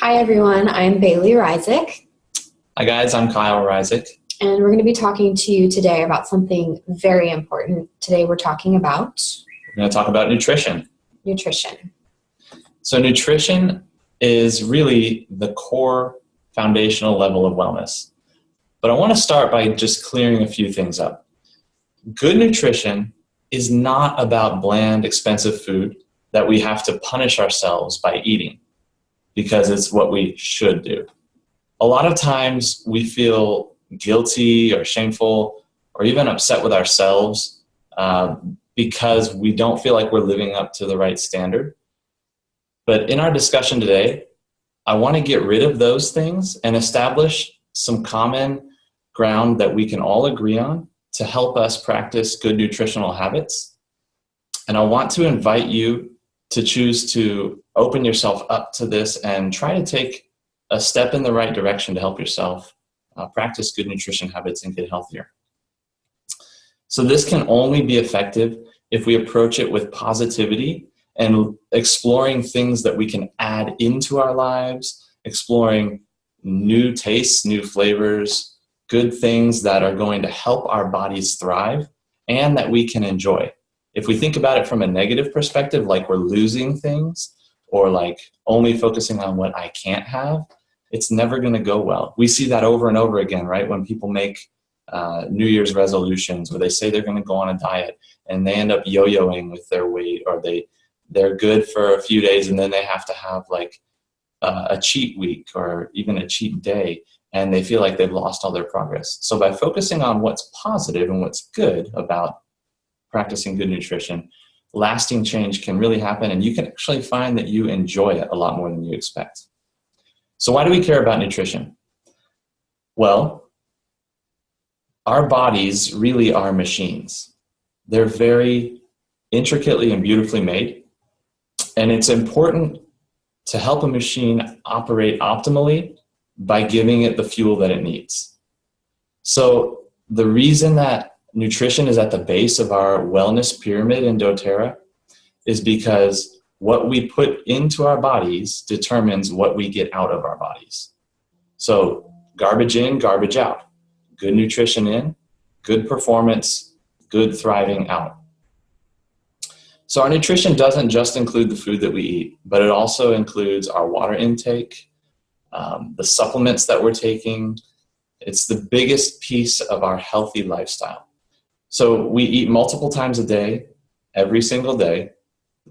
Hi, everyone. I'm Bailey Reisig, Hi guys, I'm Kyle Reisig. and we're going to be talking to you today about something very important. Today, we're talking about We're going to talk about nutrition. nutrition. So nutrition is really the core foundational level of wellness. But I want to start by just clearing a few things up. Good nutrition is not about bland, expensive food that we have to punish ourselves by eating because it's what we should do. A lot of times we feel guilty or shameful or even upset with ourselves because we don't feel like we're living up to the right standard. But in our discussion today, I want to get rid of those things and establish some common ground that we can all agree on to help us practice good nutritional habits. And I want to invite you to choose to open yourself up to this and try to take a step in the right direction to help yourself practice good nutrition habits and get healthier. So this can only be effective if we approach it with positivity and exploring things that we can add into our lives, exploring new tastes, new flavors, good things that are going to help our bodies thrive and that we can enjoy. If we think about it from a negative perspective, like we're losing things or like only focusing on what I can't have, it's never going to go well. We see that over and over again, right? When people make New Year's resolutions, where they say they're going to go on a diet and they end up yo-yoing with their weight, or they're good for a few days and then they have to have like a cheat week or even a cheat day, and they feel like they've lost all their progress. So by focusing on what's positive and what's good about practicing good nutrition, lasting change can really happen, and you can actually find that you enjoy it a lot more than you expect. So why do we care about nutrition? Well, our bodies really are machines. They're very intricately and beautifully made, and it's important to help a machine operate optimally by giving it the fuel that it needs. So the reason that nutrition is at the base of our wellness pyramid in doTERRA is because what we put into our bodies determines what we get out of our bodies. So garbage in, garbage out. Good nutrition in, good performance, good thriving out. So our nutrition doesn't just include the food that we eat, but it also includes our water intake, the supplements that we're taking. It's the biggest piece of our healthy lifestyle. So we eat multiple times a day, every single day.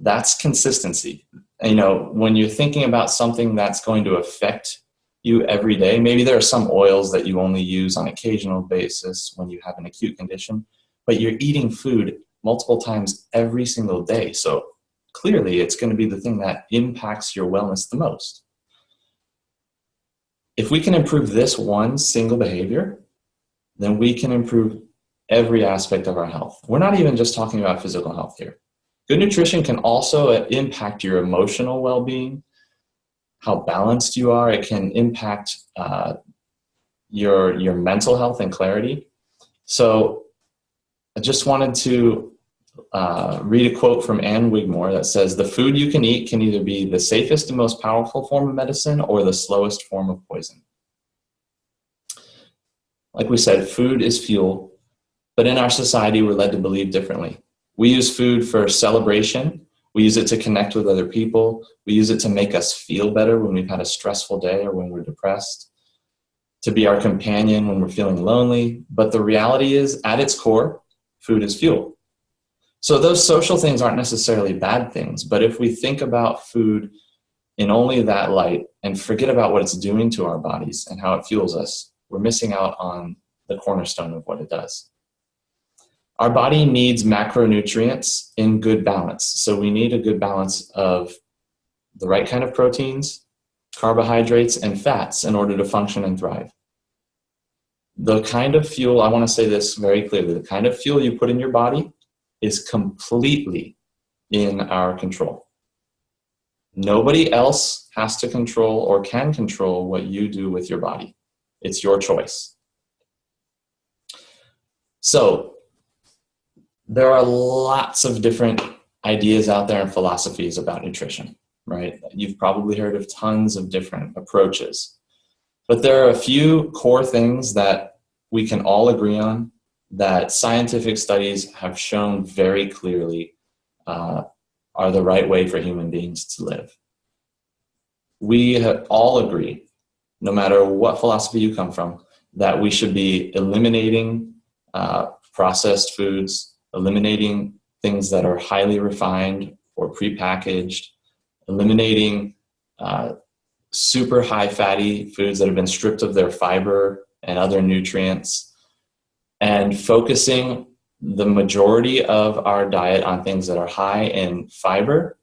That's consistency. You know, when you're thinking about something that's going to affect you every day, maybe there are some oils that you only use on an occasional basis when you have an acute condition, but you're eating food multiple times every single day. So clearly it's going to be the thing that impacts your wellness the most. If we can improve this one single behavior, then we can improve every aspect of our health. We're not even just talking about physical health here. Good nutrition can also impact your emotional well-being, how balanced you are. It can impact your mental health and clarity. So I just wanted to read a quote from Ann Wigmore that says, "The food you can eat can either be the safest and most powerful form of medicine or the slowest form of poison." Like we said, food is fuel, but in our society, we're led to believe differently. We use food for celebration. We use it to connect with other people. We use it to make us feel better when we've had a stressful day or when we're depressed, to be our companion when we're feeling lonely. But the reality is, at its core, food is fuel. So those social things aren't necessarily bad things, but if we think about food in only that light and forget about what it's doing to our bodies and how it fuels us, we're missing out on the cornerstone of what it does. Our body needs macronutrients in good balance. So we need a good balance of the right kind of proteins, carbohydrates, and fats in order to function and thrive. The kind of fuel, I want to say this very clearly, the kind of fuel you put in your body is completely in our control. Nobody else has to control or can control what you do with your body. It's your choice. So there are lots of different ideas out there and philosophies about nutrition, right? You've probably heard of tons of different approaches. But there are a few core things that we can all agree on that scientific studies have shown very clearly are the right way for human beings to live. We all agree, no matter what philosophy you come from, that we should be eliminating processed foods, eliminating things that are highly refined or prepackaged, eliminating super high fatty foods that have been stripped of their fiber and other nutrients, and focusing the majority of our diet on things that are high in fiber,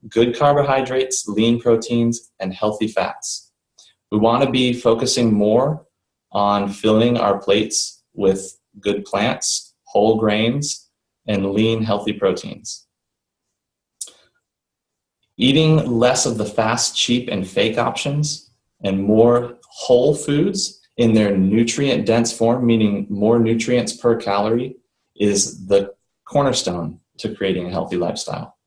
good carbohydrates, lean proteins, and healthy fats. We want to be focusing more on filling our plates with good plants, whole grains, and lean, healthy proteins. Eating less of the fast, cheap, and fake options and more whole foods in their nutrient-dense form, meaning more nutrients per calorie, is the cornerstone to creating a healthy lifestyle.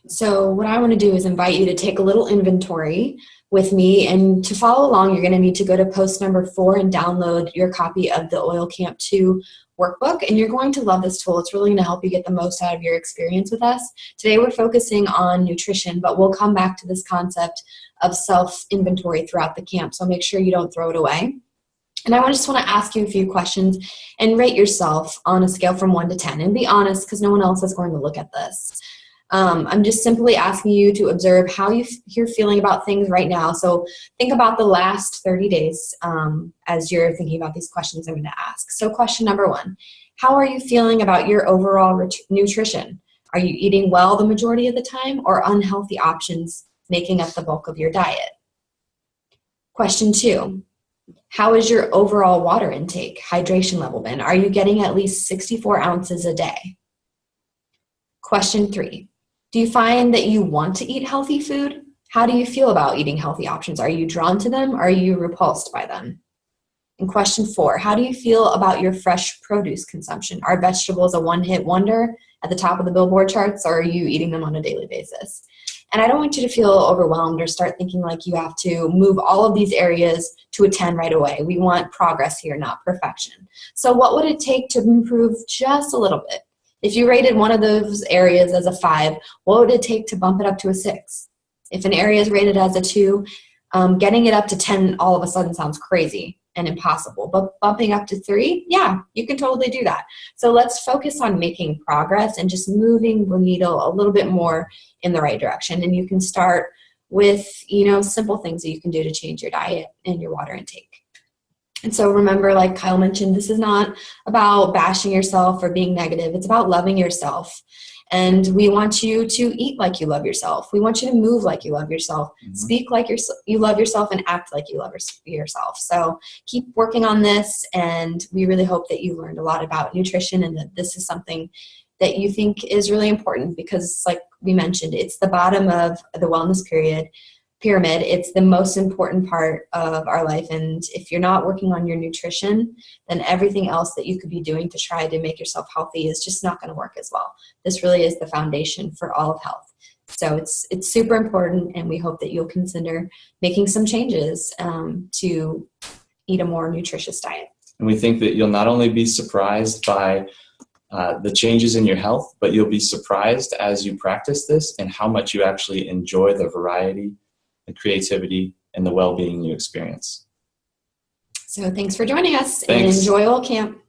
So what I want to do is invite you to take a little inventory with me, and to follow along, you're going to need to go to post number 4 and download your copy of the Oil Camp 2 workbook, and you're going to love this tool. It's really going to help you get the most out of your experience with us. Today we're focusing on nutrition, but we'll come back to this concept of self-inventory throughout the camp, so make sure you don't throw it away. And I just want to ask you a few questions and rate yourself on a scale from 1 to 10, and be honest, because no one else is going to look at this. I'm just simply asking you to observe how you're feeling about things right now. So think about the last 30 days as you're thinking about these questions I'm going to ask. So question number 1, how are you feeling about your overall nutrition? Are you eating well the majority of the time, or unhealthy options making up the bulk of your diet? Question 2, how is your overall water intake, hydration level been? Are you getting at least 64 ounces a day? Question 3, do you find that you want to eat healthy food? How do you feel about eating healthy options? Are you drawn to them, or are you repulsed by them? And question 4, how do you feel about your fresh produce consumption? Are vegetables a one-hit wonder at the top of the Billboard charts, or are you eating them on a daily basis? And I don't want you to feel overwhelmed or start thinking like you have to move all of these areas to a 10 right away. We want progress here, not perfection. So what would it take to improve just a little bit? If you rated one of those areas as a 5, what would it take to bump it up to a 6? If an area is rated as a 2, getting it up to 10 all of a sudden sounds crazy and impossible. But bumping up to 3, yeah, you can totally do that. So let's focus on making progress and just moving the needle a little bit more in the right direction. And you can start with, simple things that you can do to change your diet and your water intake. And so remember, like Kyle mentioned, this is not about bashing yourself or being negative. It's about loving yourself. And we want you to eat like you love yourself. We want you to move like you love yourself, speak like you love yourself, and act like you love yourself. So keep working on this, and we really hope that you learned a lot about nutrition and that this is something that you think is really important, because like we mentioned, it's the bottom of the wellness pyramid. It's the most important part of our life, and if you're not working on your nutrition, then everything else that you could be doing to try to make yourself healthy is just not going to work as well. This really is the foundation for all of health. So it's super important, and we hope that you'll consider making some changes to eat a more nutritious diet. And we think that you'll not only be surprised by the changes in your health, but you'll be surprised as you practice this and how much you actually enjoy the variety, the creativity, and the well-being you experience. So thanks for joining us. Thanks. And enjoy Oil Camp.